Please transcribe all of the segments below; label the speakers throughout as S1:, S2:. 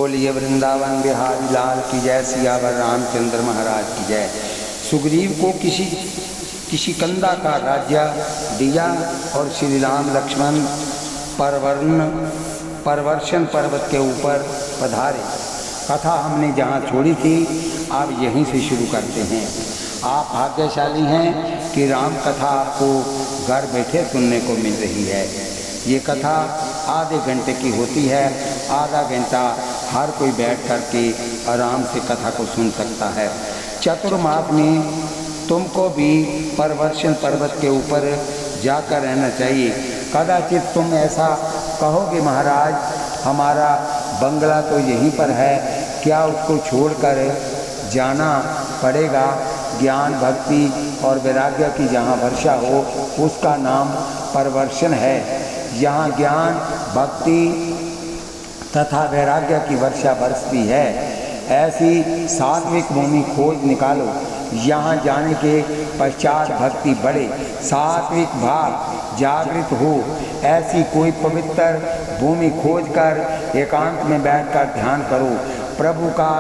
S1: बोलिए वृंदावन बिहारी लाल की जय, सियावर रामचंद्र महाराज की जय। सुग्रीव को किसी कंदा का राज्य दिया और श्री राम लक्ष्मण परवर्षण पर्वत के ऊपर पधारे। कथा हमने जहाँ छोड़ी थी आप यहीं से शुरू करते हैं। आप भाग्यशाली हैं कि राम कथा आपको घर बैठे सुनने को मिल रही है। ये कथा आधे घंटे की होती है, आधा घंटा हर कोई बैठ करके आराम से कथा को सुन सकता है। चतुर्मास में तुमको भी परवर्षण पर्वत के ऊपर जाकर रहना चाहिए। कदाचित तुम ऐसा कहोगे, महाराज हमारा बंगला तो यहीं पर है, क्या उसको छोड़कर जाना पड़ेगा? ज्ञान भक्ति और वैराग्य की जहाँ वर्षा हो उसका नाम परवर्षण है। यहाँ ज्ञान भक्ति तथा वैराग्य की वर्षा बरसती है। ऐसी सात्विक भूमि खोज निकालो। यहाँ जाने के पश्चात भक्ति बढ़े, सात्विक भाव जागृत हो। ऐसी कोई पवित्र भूमि खोज कर एकांत में बैठकर ध्यान करो, प्रभु का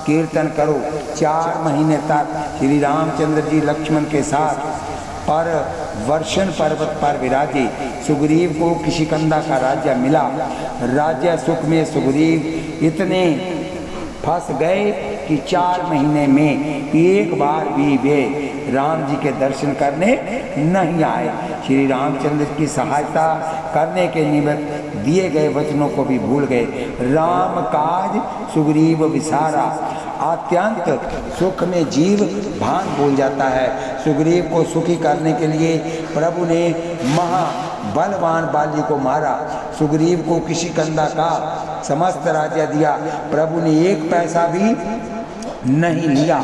S1: कीर्तन करो। 4 महीने तक श्री रामचंद्र जी लक्ष्मण के साथ परवर्षण पर्वत पर विराजे। सुग्रीव को किशिकंदा का राज्य मिला। राज्य सुख में सुग्रीव इतने फंस गए कि 4 महीने में एक बार भी वे राम जी के दर्शन करने नहीं आए। श्री रामचंद्र की सहायता करने के निमित्त दिए गए वचनों को भी भूल गए। राम काज सुग्रीव विसारा। अत्यंत सुख में जीव भान भूल जाता है। सुग्रीव को सुखी करने के लिए प्रभु ने महाबलवान बाली को मारा। सुग्रीव को किशिकंदा का समस्त राज्य दिया। प्रभु ने 1 पैसा भी नहीं लिया।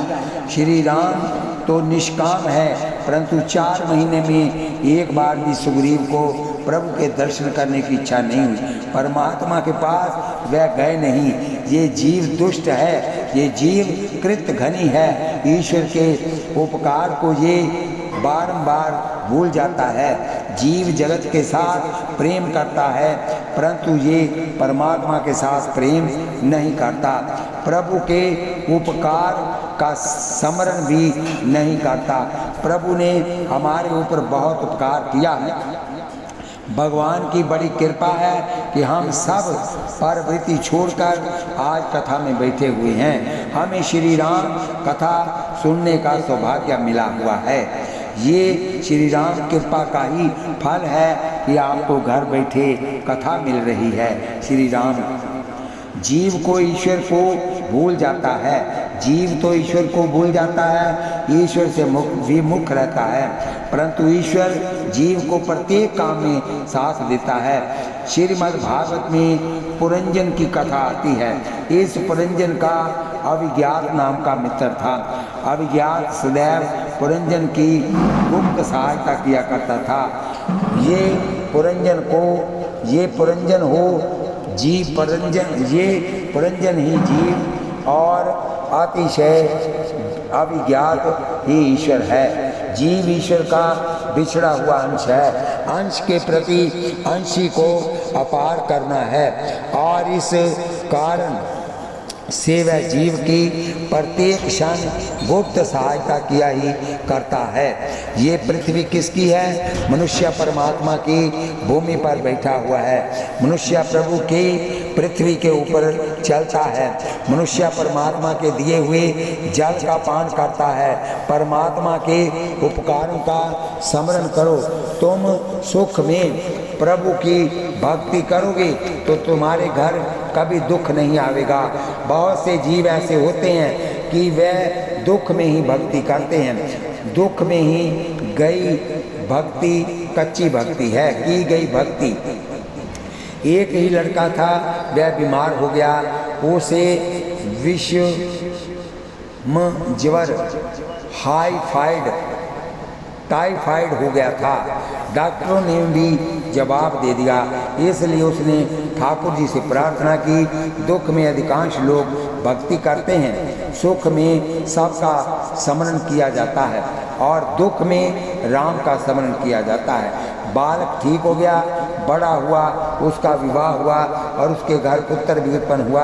S1: श्री राम तो निष्काम है, परंतु 4 महीने में एक बार भी सुग्रीव को प्रभु के दर्शन करने की इच्छा नहीं हुई। परमात्मा के पास वह गए नहीं। ये जीव दुष्ट है, ये जीव कृत घनी है। ईश्वर के उपकार को ये बारंबार भूल जाता है। जीव जगत के साथ प्रेम करता है, परंतु ये परमात्मा के साथ प्रेम नहीं करता। प्रभु के उपकार का स्मरण भी नहीं करता। प्रभु ने हमारे ऊपर बहुत उपकार किया है। भगवान की बड़ी कृपा है कि हम सब परवृत्ति छोड़कर आज कथा में बैठे हुए हैं। हमें श्री राम कथा सुनने का सौभाग्य मिला हुआ है। ये श्री राम कृपा का ही फल है कि आपको घर बैठे कथा मिल रही है। श्री राम जीव को ईश्वर को भूल जाता है। जीव तो ईश्वर को भूल जाता है, ईश्वर से विमुख रहता है, परंतु ईश्वर जीव को प्रत्येक काम में साथ देता है। श्रीमद् भागवत में पुरंजन की कथा आती है। इस पुरंजन का अविज्ञात नाम का मित्र था। अविज्ञात सदैव पुरंजन की गुप्त सहायता किया करता था। ये पुरंजन हो जीव पुरंजन, ये पुरंजन ही जीव और अतिशय अविज्ञात ही ईश्वर है। जीव ईश्वर का बिछड़ा हुआ अंश है। अंश के प्रति अंशी को अपार करना है और इस कारण से वह जीव की प्रत्येक क्षण गुप्त सहायता किया ही करता है। ये पृथ्वी किसकी है? मनुष्य परमात्मा की भूमि पर बैठा हुआ है। मनुष्य प्रभु की पृथ्वी के ऊपर चलता है। मनुष्य परमात्मा के दिए हुए जल का पान करता है। परमात्मा के उपकारों का स्मरण करो। तुम सुख में प्रभु की भक्ति करोगे तो तुम्हारे घर कभी दुख नहीं आवेगा। बहुत से जीव ऐसे होते हैं कि वह दुख में ही भक्ति करते हैं। दुख में ही गई भक्ति कच्ची भक्ति है, की गई भक्ति। एक ही लड़का था, वह बीमार हो गया। उसे विषम ज्वर टाइफाइड हो गया था। डॉक्टरों ने भी जवाब दे दिया। इसलिए उसने ठाकुर जी से प्रार्थना की। दुख में अधिकांश लोग भक्ति करते हैं, सुख में सबका स्मरण किया जाता है और दुख में राम का स्मरण किया जाता है। बालक ठीक हो गया, बड़ा हुआ, उसका विवाह हुआ और उसके घर पुत्र भी उत्पन्न हुआ।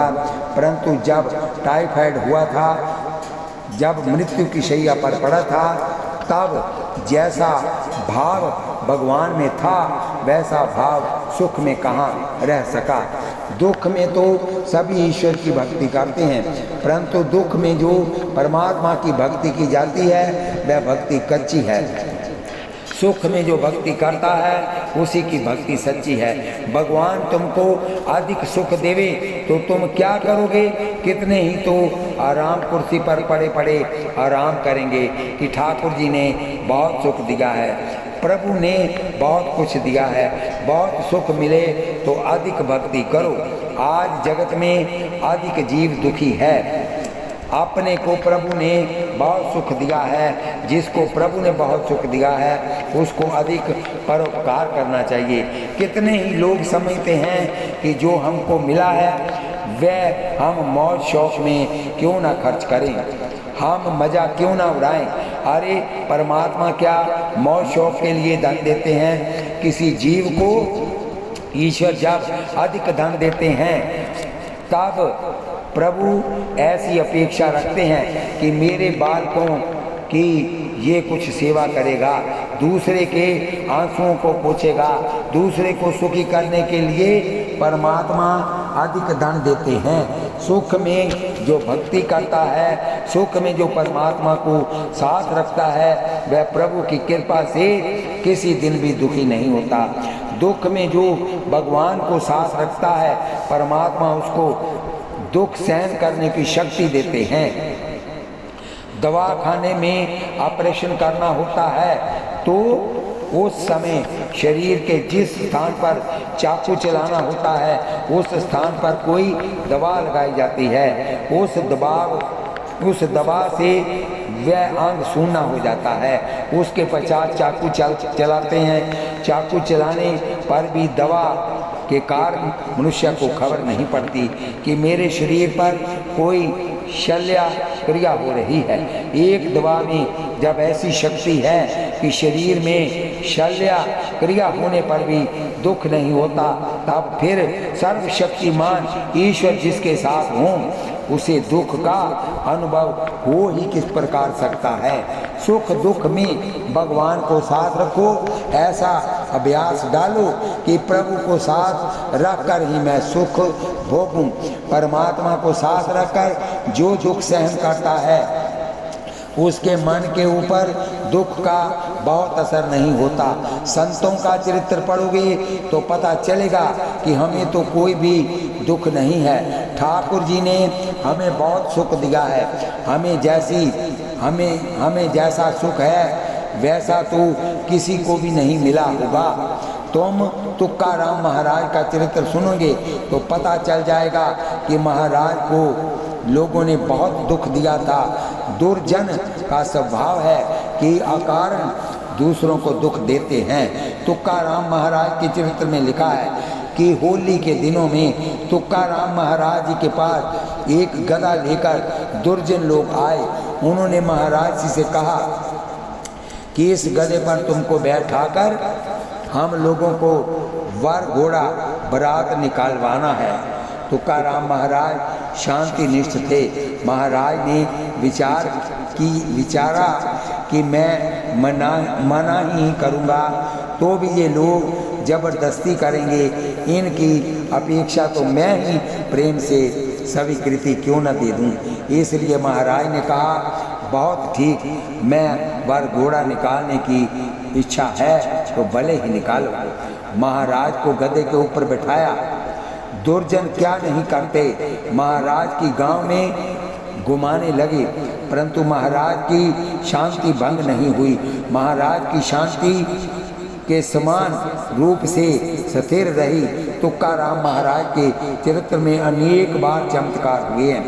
S1: परंतु जब टाइफाइड हुआ था, जब मृत्यु की शैया पर पड़ा था, तब जैसा भाव भगवान में था वैसा भाव सुख में कहाँ रह सका। दुख में तो सभी ईश्वर की भक्ति करते हैं, परंतु दुख में जो परमात्मा की भक्ति की जाती है वह भक्ति कच्ची है। सुख में जो भक्ति करता है उसी की भक्ति सच्ची है। भगवान तुमको अधिक सुख देवे तो तुम क्या करोगे? कितने ही तो आराम कुर्सी पर पड़े पड़े आराम करेंगे कि ठाकुर जी ने बहुत सुख दिया है, प्रभु ने बहुत कुछ दिया है, बहुत सुख मिले तो अधिक भक्ति करो। आज जगत में अधिक जीव दुखी है। अपने को प्रभु ने बहुत सुख दिया है, जिसको प्रभु ने बहुत सुख दिया है उसको अधिक परोपकार करना चाहिए। कितने ही लोग समझते हैं कि जो हमको मिला है वह हम मौज शौक में क्यों ना खर्च करें, हम मज़ा क्यों ना उड़ाएं। अरे परमात्मा क्या मौज शौक के लिए धन देते हैं? किसी जीव को ईश्वर जब अधिक धन देते हैं तब प्रभु ऐसी अपेक्षा रखते हैं कि मेरे बालकों की ये कुछ सेवा करेगा, दूसरे के आंसुओं को पोंछेगा, दूसरे को सुखी करने के लिए परमात्मा अधिक धन देते हैं। सुख में जो भक्ति करता है, सुख में जो परमात्मा को साथ रखता है वह प्रभु की कृपा से किसी दिन भी दुखी नहीं होता। दुख में जो भगवान को साथ रखता है परमात्मा उसको दुख सहन करने की शक्ति देते हैं। दवाखाने में ऑपरेशन करना होता है तो उस समय शरीर के जिस स्थान पर चाकू चलाना होता है उस स्थान पर कोई दवा लगाई जाती है। उस दवा से वह अंग सूना हो जाता है। उसके पश्चात चाकू चलाते हैं। चाकू चलाने पर भी दवा के कारण मनुष्य को खबर नहीं पड़ती कि मेरे शरीर पर कोई शल्य क्रिया हो रही है। एक दवा में जब ऐसी शक्ति है कि शरीर में शल्य क्रिया होने पर भी दुख नहीं होता, तब फिर सर्वशक्तिमान ईश्वर जिसके साथ हों उसे दुख का अनुभव हो ही किस प्रकार सकता है। सुख दुख में भगवान को साथ रखो, ऐसा अभ्यास डालो कि प्रभु को साथ रखकर ही मैं सुख भोगूं। परमात्मा को साथ रखकर जो दुख सहन करता है उसके मन के ऊपर दुख का बहुत असर नहीं होता। संतों का चरित्र पढ़ोगे तो पता चलेगा कि हमें तो कोई भी दुख नहीं है। ठाकुर जी ने हमें बहुत सुख दिया है। हमें जैसा सुख है वैसा तो किसी को भी नहीं मिला होगा। तुम तुकाराम महाराज का चरित्र सुनोगे तो पता चल जाएगा कि महाराज को लोगों ने बहुत दुख दिया था। दुर्जन का स्वभाव है कि अकारण दूसरों को दुख देते हैं। तुकाराम महाराज के चरित्र में लिखा है कि होली के दिनों में तुकाराम महाराज जी के पास एक गदा लेकर दुर्जन लोग आए। उन्होंने महाराज जी से कहा कि इस गधे पर तुमको बैठाकर हम लोगों को वर घोड़ा बारात निकालवाना है। तुकाराम महाराज शांति निष्ठ थे। महाराज ने विचारा कि मैं मना ही करूँगा तो भी ये लोग जबरदस्ती करेंगे, इनकी अपेक्षा तो मैं ही प्रेम से स्वीकृति क्यों न दे दूँ। इसलिए महाराज ने कहा बहुत ठीक, मैं वर घोड़ा निकालने की इच्छा है तो भले ही निकालो। महाराज को गधे के ऊपर बिठाया। दुर्जन क्या नहीं करते, महाराज की गांव में घुमाने लगे, परंतु महाराज की शांति भंग नहीं हुई। महाराज की शांति के समान रूप से स्थिर रही। तुकाराम महाराज के चरित्र में अनेक बार चमत्कार हुए हैं,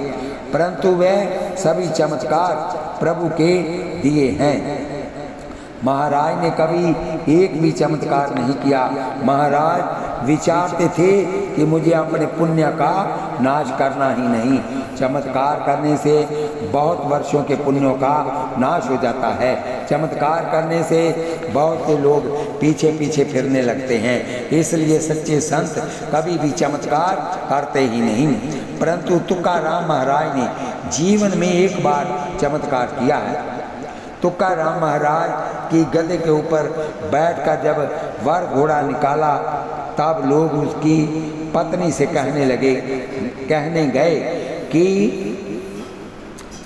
S1: परंतु वह सभी चमत्कार प्रभु के दिए हैं। महाराज ने कभी एक भी चमत्कार नहीं किया। महाराज विचारते थे कि मुझे अपने पुण्य का नाश करना ही नहीं। चमत्कार करने से बहुत वर्षों के पुण्यों का नाश हो जाता है। चमत्कार करने से बहुत से लोग पीछे पीछे फिरने लगते हैं। इसलिए सच्चे संत कभी भी चमत्कार करते ही नहीं। परंतु तुकाराम महाराज ने जीवन में एक बार चमत्कार किया है। तुकाराम महाराज की गधे के ऊपर बैठकर जब वर घोड़ा निकाला, तब लोग उसकी पत्नी से कहने गए कि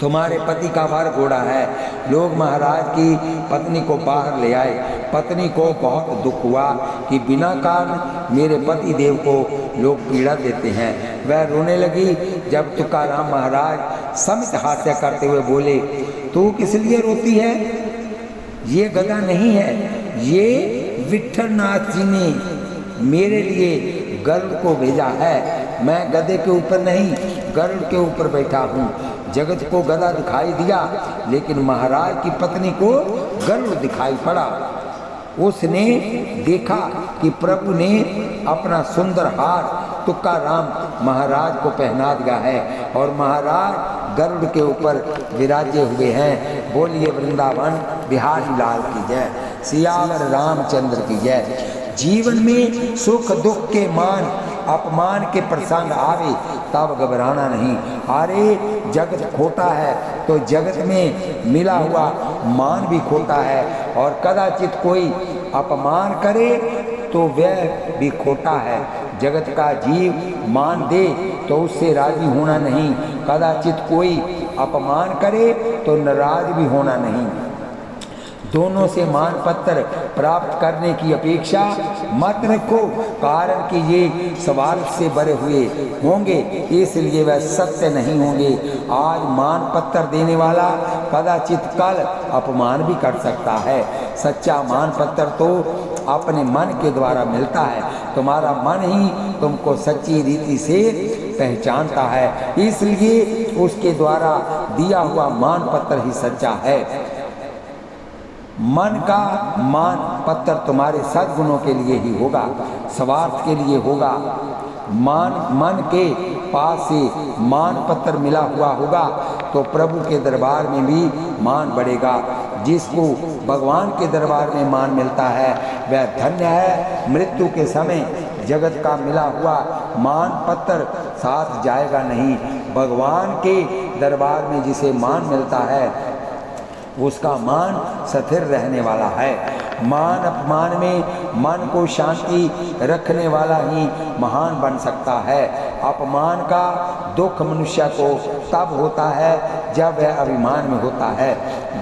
S1: तुम्हारे पति का वर घोड़ा है। लोग महाराज की पत्नी को बाहर ले आए। पत्नी को बहुत दुख हुआ कि बिना कारण मेरे पति देव को लोग पीड़ा देते हैं। वह रोने लगी। जब तुकाराम महाराज समित हास्य करते हुए बोले, तू किस लिए रोती है? ये गधा नहीं है, ये विठलनाथ जी ने मेरे लिए गरुड़ को भेजा है। मैं गधे के ऊपर नहीं, गरुड़ के ऊपर बैठा हूँ। जगत को गधा दिखाई दिया, लेकिन महाराज की पत्नी को गरुड़ दिखाई पड़ा। उसने देखा कि प्रभु ने अपना सुंदर हार तुकाराम महाराज को पहना दिया है और महाराज गरुड़ के ऊपर विराजे हुए हैं। बोलिए वृंदावन बिहारी लाल की जय, सियावर रामचंद्र की जय। जीवन में सुख दुख के मान अपमान के प्रसंग आवे तब घबराना नहीं। अरे जगत खोटा है तो जगत में मिला हुआ मान भी खोटा है, और कदाचित कोई अपमान करे तो वह भी खोटा है। जगत का जीव मान दे तो उससे राजी होना नहीं। कदाचित कोई अपमान करे तो नाराज भी होना नहीं। दोनों से मान पत्र प्राप्त करने की अपेक्षा मत रखो, कारण कि ये सवाल से भरे हुए होंगे, इसलिए वह सत्य नहीं होंगे। आज मान पत्र देने वाला कदाचित कल अपमान भी कर सकता है। सच्चा मान पत्र तो अपने मन के द्वारा मिलता है। तुम्हारा मन ही तुमको सच्ची रीति से पहचानता है, इसलिए उसके द्वारा दिया हुआ मान पत्र ही सच्चा है। मन का मान पत्र तुम्हारे सद्गुणों के लिए ही होगा, स्वार्थ के लिए होगा। मन के पास से मान पत्र मिला हुआ होगा तो प्रभु के दरबार में भी मान बढ़ेगा। जिसको भगवान के दरबार में मान मिलता है वह धन्य है। मृत्यु के समय जगत का मिला हुआ मान पत्र साथ जाएगा नहीं। भगवान के दरबार में जिसे मान मिलता है उसका मान स्थिर रहने वाला है। मान अपमान में मन को शांति रखने वाला ही महान बन सकता है। अपमान का दुख मनुष्य को तब होता है जब वह अभिमान में होता है।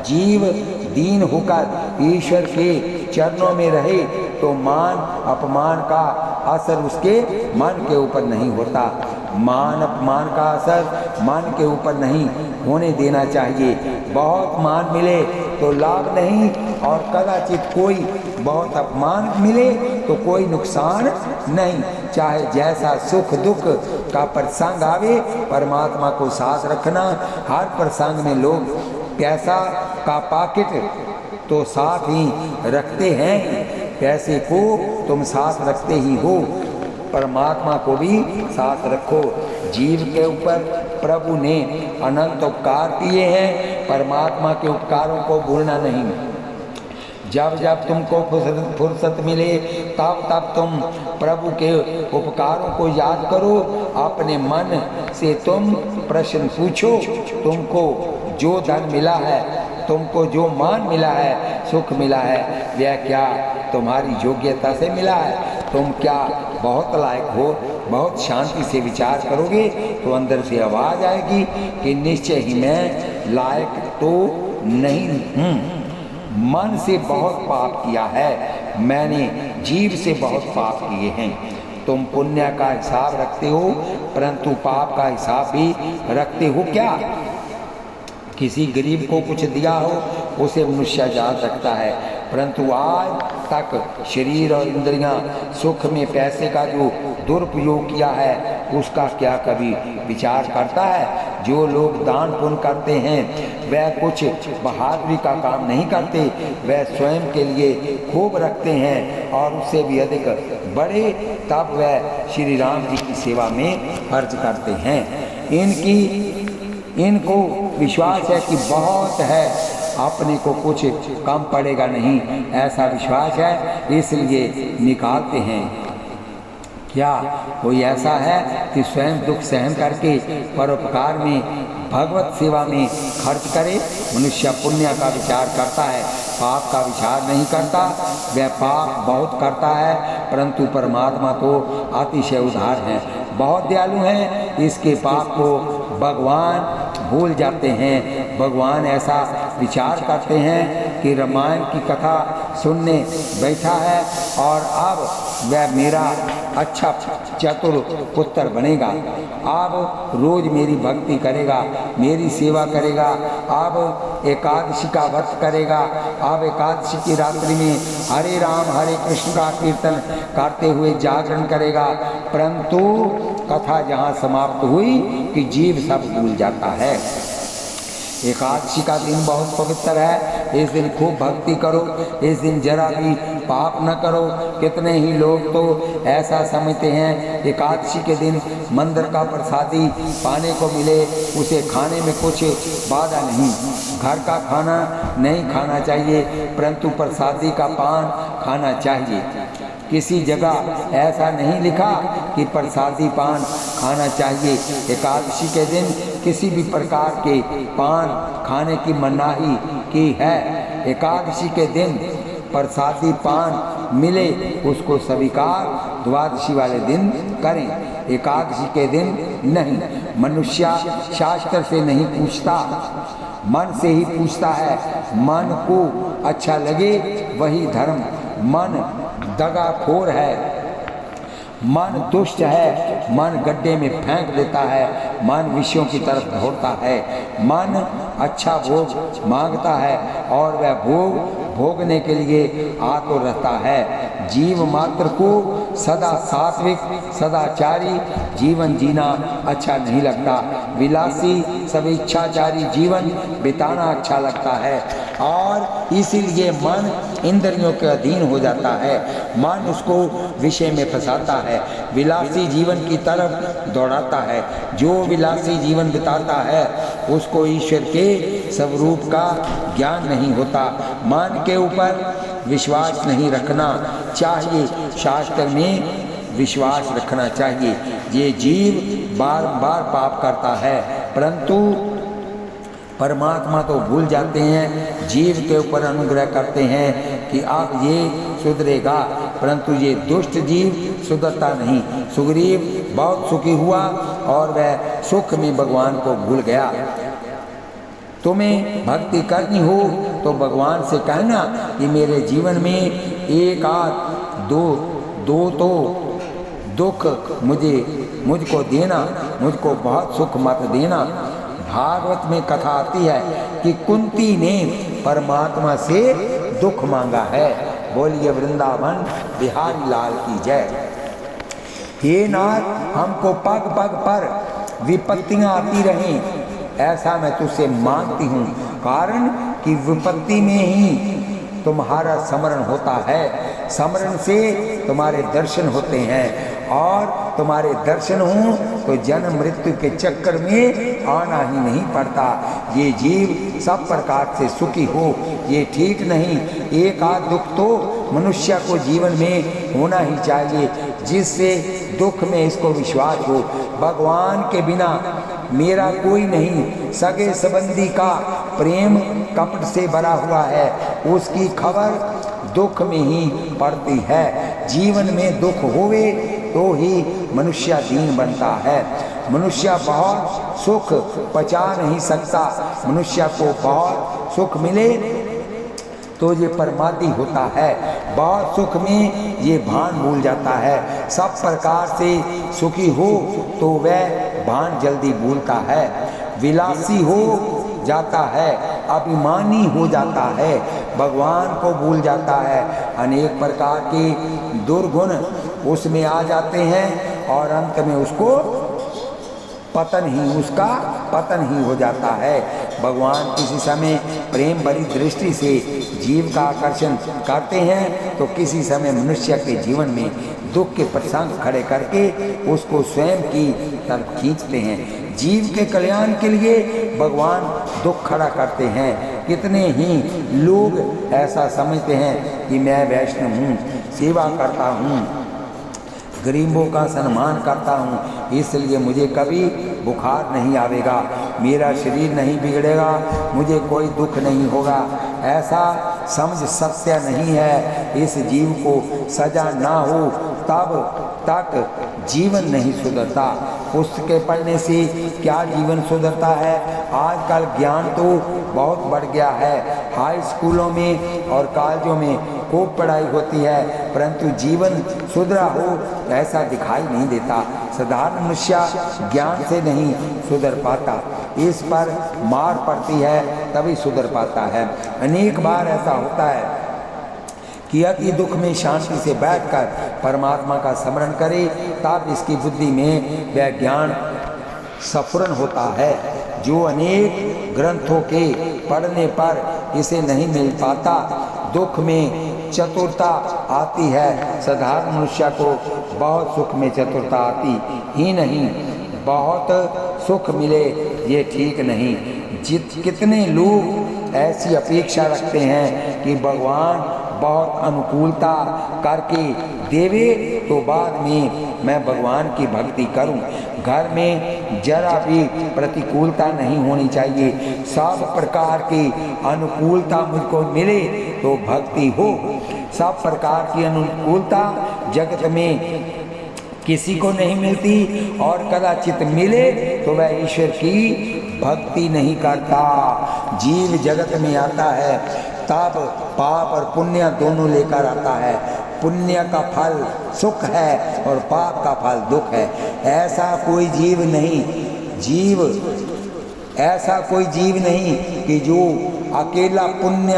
S1: जीव दीन होकर ईश्वर के चरणों में रहे तो मान अपमान का असर उसके मन के ऊपर नहीं होता। मान अपमान का असर मन के ऊपर नहीं होने देना चाहिए। बहुत मान मिले तो लाभ नहीं, और कदाचित कोई बहुत अपमान मिले तो कोई नुकसान नहीं। चाहे जैसा सुख दुख का प्रसंग आवे, परमात्मा को साथ रखना। हर प्रसंग में लोग पैसा का पॉकेट तो साथ ही रखते हैं, पैसे को तुम साथ रखते ही हो, परमात्मा को भी साथ रखो। जीव के ऊपर प्रभु ने अनंत उपकार किए हैं, परमात्मा के उपकारों को भूलना नहीं। जब जब तुमको फुर्सत मिले तब तब तुम प्रभु के उपकारों को याद करो। अपने मन से तुम प्रश्न पूछो, तुमको जो धन मिला है, तुमको जो मान मिला है, सुख मिला है, वह क्या तुम्हारी योग्यता से मिला है? तुम क्या बहुत लायक हो? बहुत शांति से विचार करोगे तो अंदर से आवाज़ आएगी कि निश्चय ही मैं लायक तो नहीं हूँ। मन से बहुत पाप किया है मैंने, जीव से बहुत पाप किए हैं। तुम पुण्य का हिसाब रखते हो परंतु पाप का हिसाब भी रखते हो क्या? किसी गरीब को कुछ दिया हो उसे मनुष्य याद रखता है, परंतु आज तक शरीर और इंद्रियां सुख में पैसे का जो दुरुपयोग किया है उसका क्या कभी विचार करता है? जो लोग दान पुण्य करते हैं वह कुछ बहादुरी का काम नहीं करते, वह स्वयं के लिए खूब रखते हैं और उससे भी अधिक बड़े, तब वह श्री राम जी की सेवा में खर्च करते हैं। इनको विश्वास है कि बहुत है अपने को कुछ कम पड़ेगा नहीं, ऐसा विश्वास है, इसलिए निकालते हैं। क्या कोई ऐसा है कि स्वयं दुख सहन करके परोपकार में, भगवत सेवा में खर्च करे? मनुष्य पुण्य का विचार करता है, पाप का विचार नहीं करता। वह पाप बहुत करता है, परंतु परमात्मा तो अतिशय उदार है, बहुत दयालु हैं, इसके पाप को भगवान भूल जाते हैं। भगवान ऐसा विचार करते हैं कि रामायण की कथा सुनने बैठा है और अब वह मेरा अच्छा चतुर पुत्र बनेगा, अब रोज मेरी भक्ति करेगा, मेरी सेवा करेगा, अब एकादशी का व्रत करेगा, अब एकादशी की रात्रि में हरे राम हरे कृष्ण का कीर्तन करते हुए जागरण करेगा। परंतु कथा जहाँ समाप्त हुई कि जीव सब भूल जाता है। एकादशी का दिन बहुत पवित्र है, इस दिन खूब भक्ति करो, इस दिन जरा भी पाप न करो। कितने ही लोग तो ऐसा समझते हैं एकादशी के दिन मंदिर का प्रसादी पाने को मिले, उसे खाने में कुछ बाधा नहीं, घर का खाना नहीं खाना चाहिए, परंतु प्रसादी का पान खाना चाहिए। किसी जगह ऐसा नहीं लिखा कि प्रसादी पान खाना चाहिए। एकादशी के दिन किसी भी प्रकार के पान खाने की मनाही की है। एकादशी के दिन प्रसादी पान मिले उसको स्वीकार द्वादशी वाले दिन करें, एकादशी के दिन नहीं। मनुष्य शास्त्र से नहीं पूछता, मन से ही पूछता है। मन को अच्छा लगे वही धर्म। मन दगाखोर है, मन दुष्ट है, मन गड्ढे में फेंक देता है, मन विषयों की तरफ दौड़ता है। मन अच्छा भोग मांगता है और वह भोग भोगने के लिए आतुर रहता है। जीव मात्र को सदा सात्विक सदाचारी जीवन जीना अच्छा नहीं लगता, विलासी स्वेच्छाचारी जीवन बिताना अच्छा लगता है और इसीलिए मन इंद्रियों के अधीन हो जाता है। मन उसको विषय में फंसाता है, विलासी जीवन की तरफ दौड़ाता है। जो विलासी जीवन बिताता है उसको ईश्वर के स्वरूप का ज्ञान नहीं होता। मन के ऊपर विश्वास नहीं रखना चाहिए, शास्त्र में विश्वास रखना चाहिए। ये जीव बार बार पाप करता है, परंतु परमात्मा तो भूल जाते हैं, जीव के ऊपर अनुग्रह करते हैं कि अब ये सुधरेगा, परंतु ये दुष्ट जीव सुधरता नहीं। सुग्रीव बहुत सुखी हुआ और वह सुख में भगवान को भूल गया। तुम्हें भक्ति करनी हो तो भगवान से कहना कि मेरे जीवन में एक आध दो तो दुख मुझको देना, मुझको बहुत सुख मत देना। भागवत में कथा आती है कि कुंती ने परमात्मा से दुख मांगा है। बोलिए वृंदावन बिहारी लाल की जय। हे नाथ, हमको पग पग पर विपत्तियां आती रहें, ऐसा मैं तुझसे मांगती हूँ, कारण कि विपत्ति में ही तुम्हारा स्मरण होता है, स्मरण से तुम्हारे दर्शन होते हैं और तुम्हारे दर्शन हों तो जन्म मृत्यु के चक्कर में आना ही नहीं पड़ता। ये जीव सब प्रकार से सुखी हो ये ठीक नहीं। एक आध दुख तो मनुष्य को जीवन में होना ही चाहिए, जिससे दुख में इसको विश्वास हो। भगवान के बिना मेरा कोई नहीं, सगे संबंधी का प्रेम कपट से भरा हुआ है, उसकी खबर दुख में ही पड़ती है। जीवन में दुख होवे तो ही मनुष्य दीन बनता है। मनुष्य बहुत सुख पचा नहीं सकता, मनुष्य को बहुत सुख मिले तो ये परमादि होता है, बहुत सुख में ये भान भूल जाता है। सब प्रकार से सुखी हो तो वह भान जल्दी भूलता है, विलासी हो जाता है, अभिमानी हो जाता है, भगवान को भूल जाता है। अनेक प्रकार के दुर्गुण उसमें आ जाते हैं और अंत में उसका पतन ही हो जाता है। भगवान किसी समय प्रेम भरी दृष्टि से जीव का आकर्षण करते हैं तो किसी समय मनुष्य के जीवन में दुख के प्रसंग खड़े करके उसको स्वयं की तरफ खींचते हैं। जीव के कल्याण के लिए भगवान दुख खड़ा करते हैं। कितने ही लोग ऐसा समझते हैं कि मैं वैष्णव हूँ, सेवा करता हूँ, गरीबों का सम्मान करता हूँ, इसलिए मुझे कभी बुखार नहीं आवेगा, मेरा शरीर नहीं बिगड़ेगा, मुझे कोई दुख नहीं होगा। ऐसा समझ सत्य नहीं है। इस जीव को सजा ना हो तब तक जीवन नहीं सुधरता। पुस्तकें पढ़ने से क्या जीवन सुधरता है? आजकल ज्ञान तो बहुत बढ़ गया है, हाई स्कूलों में और कॉलेजों में खूब पढ़ाई होती है, परंतु जीवन सुधरा हो ऐसा दिखाई नहीं देता। साधारण मनुष्य ज्ञान से नहीं सुधर पाता, इस पर मार पड़ती है तभी सुधर पाता है। अनेक बार ऐसा होता है कि अति दुख में शांति से बैठकर परमात्मा का स्मरण करे, तब इसकी बुद्धि में वह ज्ञान स्फुरन होता है जो अनेक ग्रंथों के पढ़ने पर इसे नहीं मिल पाता। दुख में चतुरता आती है, साधारण मनुष्य को बहुत सुख में चतुरता आती ही नहीं, बहुत सुख मिले ये ठीक नहीं। कितने लोग ऐसी अपेक्षा रखते हैं कि भगवान बहुत अनुकूलता करके देवे तो बाद में मैं भगवान की भक्ति करूं। घर में जरा भी प्रतिकूलता नहीं होनी चाहिए, सब प्रकार की अनुकूलता मुझको मिले तो भक्ति हो। सब प्रकार की अनुकूलता जगत में किसी को नहीं मिलती और कदाचित मिले तो वह ईश्वर की भक्ति नहीं करता। जीव जगत में आता है तब पाप और पुण्य दोनों लेकर आता है। पुण्य का फल सुख है और पाप का फल दुख है। ऐसा कोई जीव नहीं कि जो अकेला पुण्य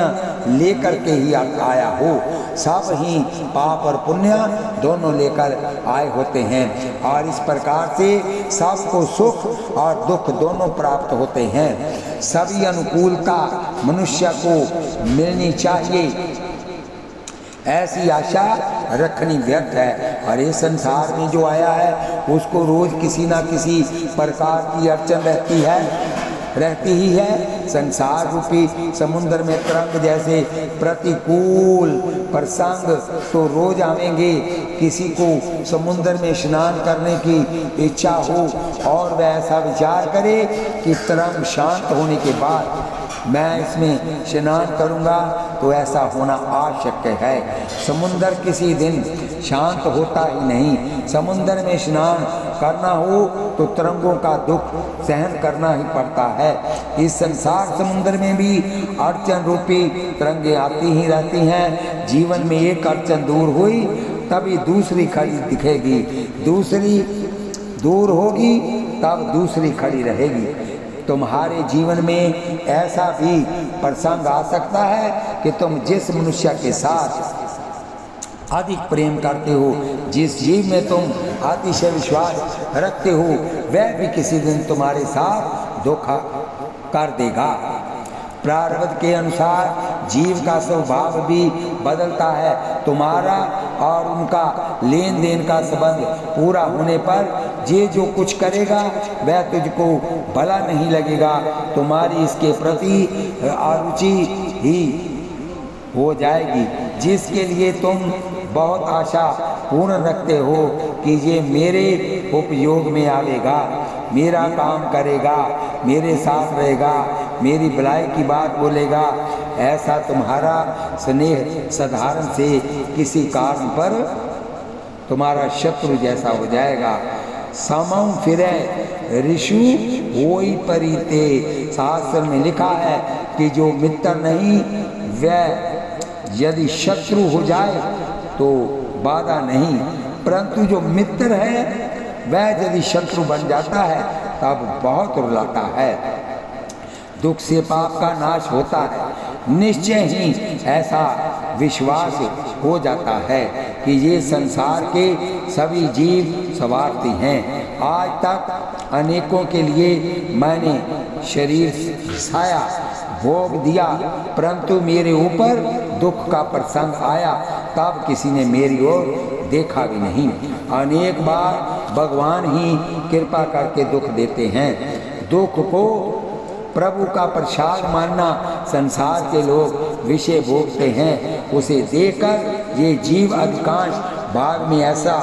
S1: लेकर के ही आया हो, सब ही पाप और पुण्य दोनों लेकर आए होते हैं और इस प्रकार से सबको सुख और दुख दोनों प्राप्त होते हैं। सभी अनुकूलता मनुष्य को मिलनी चाहिए, ऐसी आशा रखनी व्यर्थ है। और इस संसार में जो आया है उसको रोज किसी ना किसी प्रकार की अड़चन रहती ही है। संसार रूपी समुद्र में तरंग जैसे प्रतिकूल प्रसंग तो रोज आवेंगे। किसी को समुद्र में स्नान करने की इच्छा हो और वह ऐसा विचार करे कि तरंग शांत होने के बाद मैं इसमें स्नान करूंगा, तो ऐसा होना आवश्यक है। समुद्र किसी दिन शांत होता ही नहीं। समुद्र में स्नान करना हो तो तरंगों का दुख सहन करना ही पड़ता है। इस संसार समुद्र में भी अड़चन रूपी तरंगें आती ही रहती हैं। जीवन में एक अड़चन दूर हुई तभी दूसरी खड़ी दिखेगी, दूसरी दूर होगी तब दूसरी खड़ी रहेगी। तुम्हारे जीवन में ऐसा भी प्रसंग आ सकता है कि तुम जिस मनुष्य के साथ अधिक प्रेम करते हो, जिस जीव में तुम अतिशय विश्वास रखते हो, वह भी किसी दिन तुम्हारे साथ धोखा कर देगा। प्रारब्ध के अनुसार जीव का स्वभाव भी बदलता है। तुम्हारा और उनका लेन देन का संबंध पूरा होने पर ये जो कुछ करेगा वह तुझको भला नहीं लगेगा। तुम्हारी इसके प्रति अरुचि ही हो जाएगी, जिसके लिए तुम बहुत आशा पूर्ण रखते हो कि ये मेरे उपयोग में आवेगा, मेरा काम करेगा, मेरे साथ रहेगा, मेरी भलाई की बात बोलेगा। ऐसा तुम्हारा स्नेह साधारण से किसी कारण पर तुम्हारा शत्रु जैसा हो जाएगा। समम फिरे ऋषु वही परिते। शास्त्र में लिखा है कि जो मित्र नहीं वह यदि शत्रु हो जाए तो बाधा नहीं, परंतु जो मित्र है वह यदि शत्रु बन जाता है तब बहुत रुलाता है। दुख से पाप का नाश होता है, निश्चय ही ऐसा विश्वास हो जाता है कि ये संसार के सभी जीव स्वार्थी हैं। आज तक अनेकों के लिए मैंने शरीर साया भोग दिया, परंतु मेरे ऊपर दुख का प्रसंग आया तब किसी ने मेरी ओर देखा भी नहीं। अनेक बार भगवान ही कृपा करके दुख देते हैं। दुख को प्रभु का प्रसाद मानना संसार के लोग विषय भोगते हैं, उसे देखकर ये जीव अधिकांश भाग में ऐसा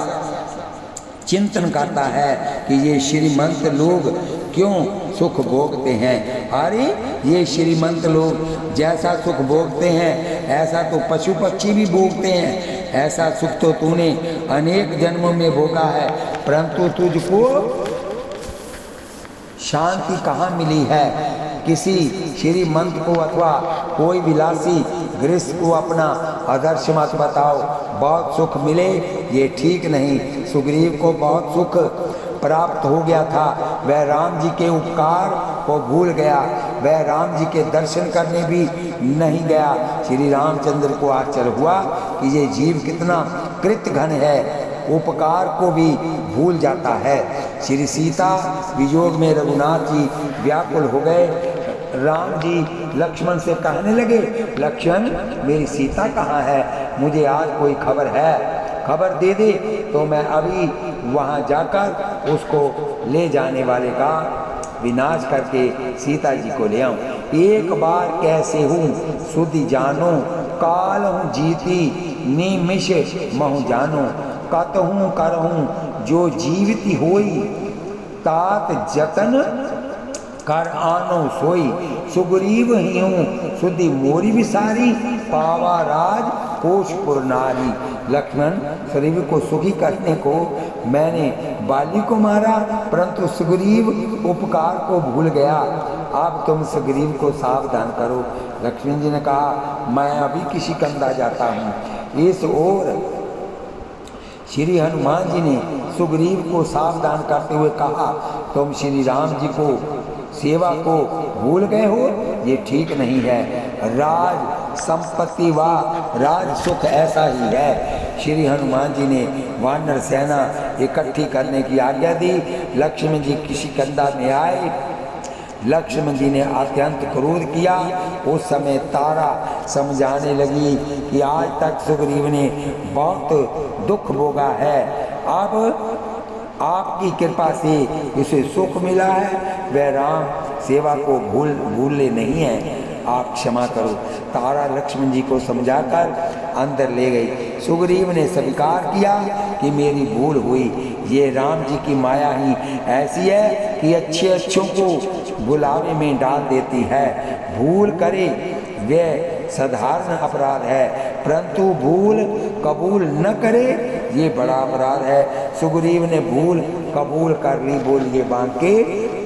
S1: चिंतन करता है कि ये श्रीमंत लोग क्यों सुख भोगते हैं। अरे ये श्रीमंत लोग जैसा सुख भोगते हैं ऐसा तो पशु पक्षी भी भोगते हैं। ऐसा सुख तो तूने अनेक जन्मों में भोगा है, परंतु तुझको शांति कहाँ मिली है। किसी श्रीमंत को अथवा कोई विलासी गृहस्थ को अपना आदर्श मत बताओ, बहुत सुख मिले, ये ठीक नहीं। सुग्रीव को बहुत सुख प्राप्त हो गया था, वह राम जी के उपकार को भूल गया, वह राम जी के दर्शन करने भी नहीं गया। श्री रामचंद्र को आश्चर्य हुआ कि ये जीव कितना कृतघ्न है, उपकार को भी भूल जाता है। श्री सीता वियोग में रघुनाथ जी व्याकुल हो गए। राम जी लक्ष्मण से कहने लगे, लक्ष्मण मेरी सीता कहाँ है, मुझे आज कोई खबर है, खबर दे दे तो मैं अभी वहाँ जाकर उसको ले जाने वाले का विनाश करके सीता जी को ले आऊँ। एक बार कैसे हूँ सुधि जानो, काल हूँ जीती निमिष महु जानो, कतहूँ करहूँ जो जीविती होई, तात जतन कर आनो सोई। सुग्रीव ही हूँ सुधि मोरी विसारी, पावा राज कोशपुर नारी। लक्ष्मण सुग्रीव को सुखी करने को मैंने बाली को मारा, परंतु सुग्रीव उपकार को भूल गया। अब तुम सुग्रीव को सावधान करो। लक्ष्मण जी ने कहा, मैं अभी किसी कंधा जाता हूँ। इस ओर श्री हनुमान जी ने सुग्रीव को सावधान करते हुए कहा, तुम श्री राम जी को सेवा को भूल गए हो, ये ठीक नहीं है। राज संपत्ति व राज सुख ऐसा ही है। श्री हनुमान जी ने वानर सेना इकट्ठी करने की आज्ञा दी। लक्ष्मण जी किसी कंधा में आए। लक्ष्मण जी ने अत्यंत क्रोध किया। उस समय तारा समझाने लगी कि आज तक सुग्रीव ने बहुत दुख भोगा है, अब आपकी कृपा से इसे सुख मिला है, वह राम सेवा को भूले नहीं है, आप क्षमा करो। तारा लक्ष्मण जी को समझाकर अंदर ले गई। सुग्रीव ने स्वीकार किया कि मेरी भूल हुई। ये राम जी की माया ही ऐसी है कि अच्छे अच्छों को बुलावे में डाल देती है। भूल करे वह साधारण अपराध है, परंतु भूल कबूल न करे ये बड़ा अपराध है। सुग्रीव ने भूल कबूल कर ली। बोलिए बांके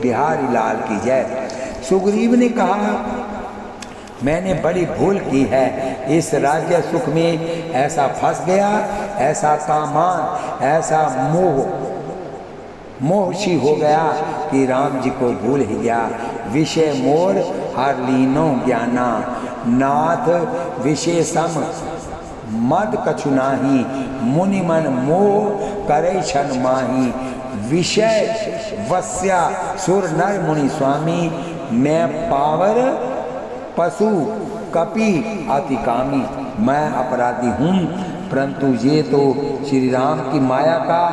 S1: बिहारी लाल की जय। सुग्रीव ने कहा, मैंने बड़ी भूल की है, इस राज्य सुख में ऐसा फंस गया, ऐसा कामान, ऐसा मोहशी हो गया कि राम जी को भूल ही गया। विषय मोर हर लीनो ज्ञाना, नाथ विषय सम मद कछु नाही, मुनि मन मोह करे छन माही। विषय वस्या सुर नर मुनि स्वामी, मैं पावर पशु कपि अति कामी। मैं अपराधी हूँ, परंतु ये तो श्री राम की माया का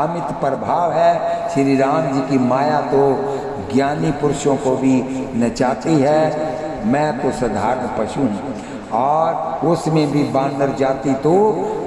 S1: अमित प्रभाव है। श्री राम जी की माया तो ज्ञानी पुरुषों को भी नचाती है। मैं तो साधारण पशु हूँ, और उसमें भी बानर जाति तो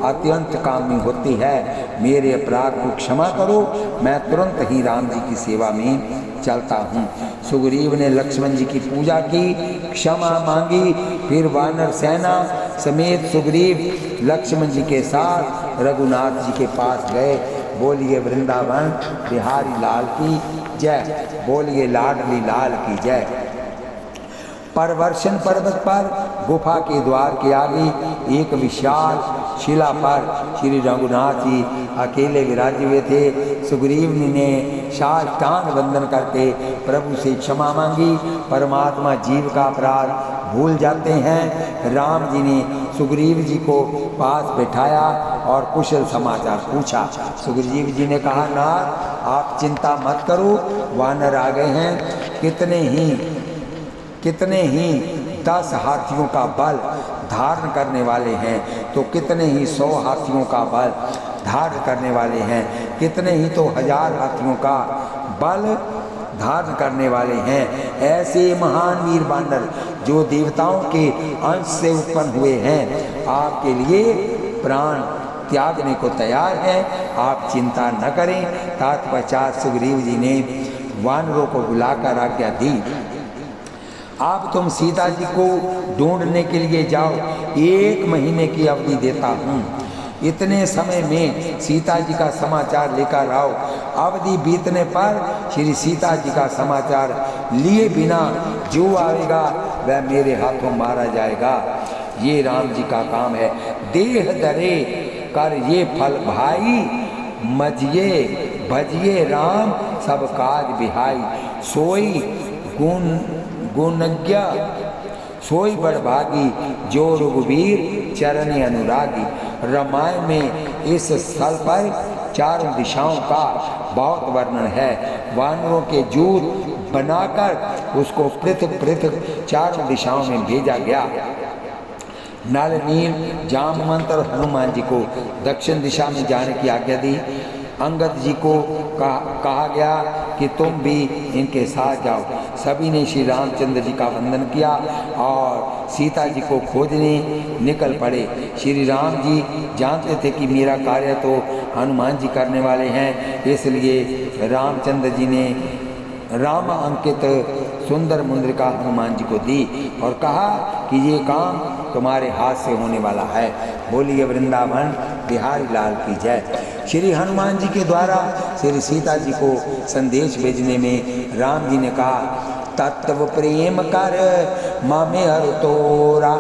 S1: अत्यंत कामी होती है। मेरे अपराध को क्षमा करो, मैं तुरंत ही राम जी की सेवा में चलता हूँ। सुग्रीव ने लक्ष्मण जी की पूजा की, क्षमा मांगी। फिर वानर सेना समेत सुग्रीव लक्ष्मण जी के साथ रघुनाथ जी के पास गए। बोलिए वृंदावन बिहारी लाल की जय, बोलिए लाडली लाल की जय। परवर्षण पर्वत पर गुफा के द्वार के आगे एक विशाल शिला पर श्री रघुनाथ जी अकेले विराजे हुए थे। सुग्रीव ने साष्टांग वंदन करके प्रभु से क्षमा मांगी। परमात्मा जीव का अपराध भूल जाते हैं। राम जी ने सुग्रीव जी को पास बैठाया और कुशल समाचार पूछा। सुग्रीव जी ने कहा, नाथ आप चिंता मत करो, वानर आ गए हैं। कितने ही 10 हाथियों का बल धारण करने वाले हैं, तो कितने ही 100 हाथियों का बल धारण करने वाले हैं, कितने ही तो 1000 हाथियों का बल धारण करने वाले हैं। ऐसे महान वीर बानर जो देवताओं के अंश से उत्पन्न हुए हैं आपके लिए प्राण त्यागने को तैयार है। आप चिंता न करें। तत्पश्चात सुग्रीव जी ने वानरों को बुलाकर आज्ञा दी, अब तुम सीता जी को ढूंढने के लिए जाओ, 1 महीने की अवधि देता हूँ। इतने समय में सीता जी का समाचार लेकर आओ। अवधि बीतने पर श्री सीता जी का समाचार लिए बिना जो आएगा वह मेरे हाथों मारा जाएगा। ये राम जी का काम है। देह दरे कर ये फल भाई, मजिए भजिए राम सब काज बिहाई। सोई गुणज्ञ सोई बड़भागी जो रघुवीर चरण अनुरागी। रामायण में इस स्थल पर चारों दिशाओं का बहुत वर्णन है। वानरों के जूत बनाकर उसको पृथक पृथक चारों दिशाओं में भेजा गया। नल नील जामवंत और हनुमान जी को दक्षिण दिशा में जाने की आज्ञा दी। अंगद जी को कहा गया कि तुम भी इनके साथ जाओ। सभी ने श्री रामचंद्र जी का वंदन किया और सीता जी को खोजने निकल पड़े। श्री राम जी जानते थे कि मेरा कार्य तो हनुमान जी करने वाले हैं, इसलिए रामचंद्र जी ने राम अंकित सुंदर मुद्रिका हनुमान जी को दी और कहा कि ये काम तुम्हारे हाथ से होने वाला है। बोलिए वृंदावन बिहारी लाल की जय। श्री हनुमान जी के द्वारा श्री सीता जी को संदेश भेजने में राम जी ने कहा, तत्व प्रेम कर मामे हर तोरा,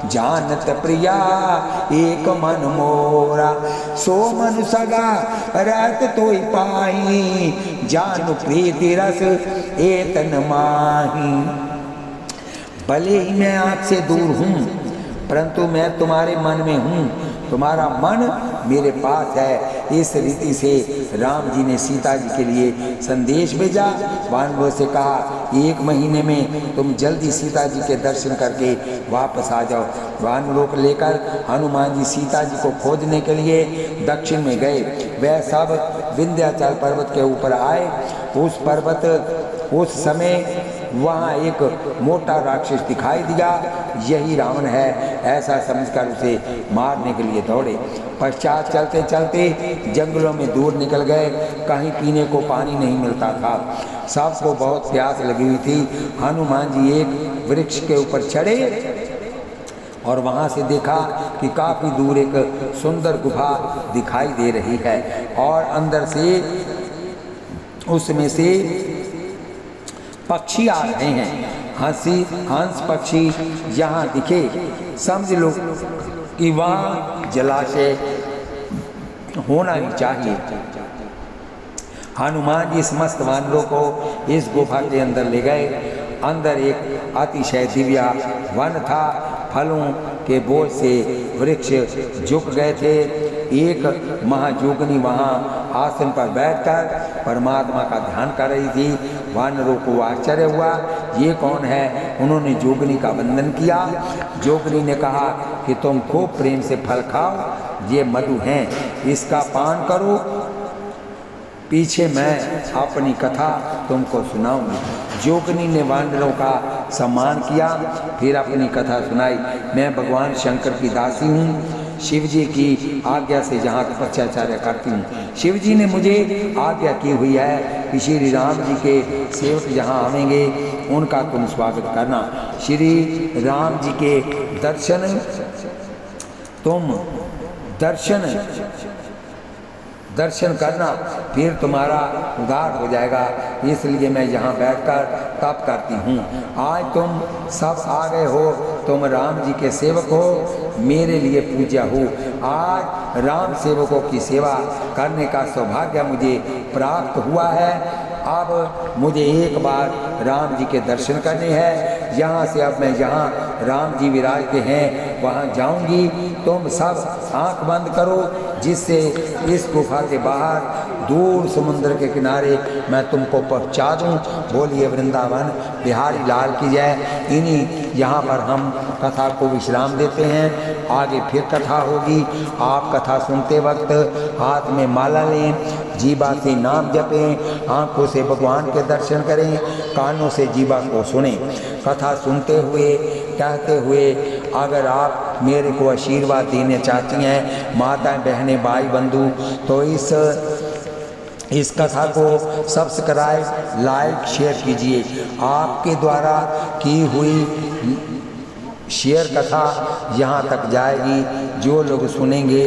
S1: जानत प्रिया एक मन मोरा। सो मन सगा रहत तोई पाही, जानु प्रीति रस एतन माही। भले ही मैं आपसे दूर हूँ परंतु मैं तुम्हारे मन में हूँ, तुम्हारा मन मेरे पास है। इस रीति से राम जी ने सीता जी के लिए संदेश भेजा। वानरों से कहा, 1 महीने में तुम जल्दी सीता जी के दर्शन करके वापस आ जाओ। वानरों को लेकर हनुमान जी सीता जी को खोजने के लिए दक्षिण में गए। वह सब विंध्याचल पर्वत के ऊपर आए। उस समय वहाँ एक मोटा राक्षस दिखाई दिया। यही रावण है ऐसा समझकर उसे मारने के लिए दौड़े। पश्चात चलते चलते जंगलों में दूर निकल गए। कहीं पीने को पानी नहीं मिलता था। सबको बहुत प्यास लगी हुई थी। हनुमान जी एक वृक्ष के ऊपर चढ़े और वहाँ से देखा कि काफ़ी दूर एक सुंदर गुफा दिखाई दे रही है और अंदर से उसमें से पक्षी आ रहे हैं। हंस पक्षी यहाँ दिखे, समझ लो कि वहाँ जलाशय होना ही चाहिए। हनुमान जी समस्त वानरों को इस गुफा के अंदर ले गए। अंदर एक अतिशय दिव्य वन था। फलों के बोझ से वृक्ष झुक गए थे। एक महाजोगनी वहाँ आसन पर बैठकर परमात्मा का ध्यान कर रही थी। वानरों को आश्चर्य हुआ, ये कौन है? उन्होंने जोगनी का वंदन किया। जोगनी ने कहा कि तुम खूब प्रेम से फल खाओ, ये मधु हैं, इसका पान करो, पीछे मैं अपनी कथा तुमको सुनाऊंगी। जोगनी ने वानरों का सम्मान किया, फिर अपनी कथा सुनाई। मैं भगवान शंकर की दासी हूँ, शिव जी की आज्ञा से जहाँ तपस्याचार्य करती हूँ। शिव जी ने मुझे आज्ञा की हुई है कि श्री राम जी के सेवक जहाँ आवेंगे उनका तुम स्वागत करना। श्री राम जी के दर्शन करना, फिर तुम्हारा उद्धार हो जाएगा। इसलिए मैं यहाँ बैठकर तप करती हूँ। आज तुम सब आ गए हो, तुम राम जी के सेवक हो, मेरे लिए पूज्य हो। आज राम सेवकों की सेवा करने का सौभाग्य मुझे प्राप्त हुआ है। अब मुझे एक बार राम जी के दर्शन करने हैं। यहाँ से अब मैं जहाँ राम जी विराजते हैं वहाँ जाऊँगी। तुम सब आँख बंद करो, जिससे इस गुफा के बाहर दूर समुद्र के किनारे मैं तुमको पहुंचा दूं। बोलिए वृंदावन बिहारी लाल की जय। इन्हीं यहाँ पर हम कथा को विश्राम देते हैं। आगे फिर कथा होगी। आप कथा सुनते वक्त हाथ में माला लें, जीवा से नाम जपें, आँखों से भगवान के दर्शन करें, कानों से जीवा को सुनें। कथा सुनते हुए कहते हुए अगर आप मेरे को आशीर्वाद देना चाहती हैं माताएं बहनें भाई बंधु, तो इस कथा को सब्सक्राइब लाइक शेयर कीजिए। आपके द्वारा की हुई शेयर कथा यहाँ तक जाएगी। जो लोग सुनेंगे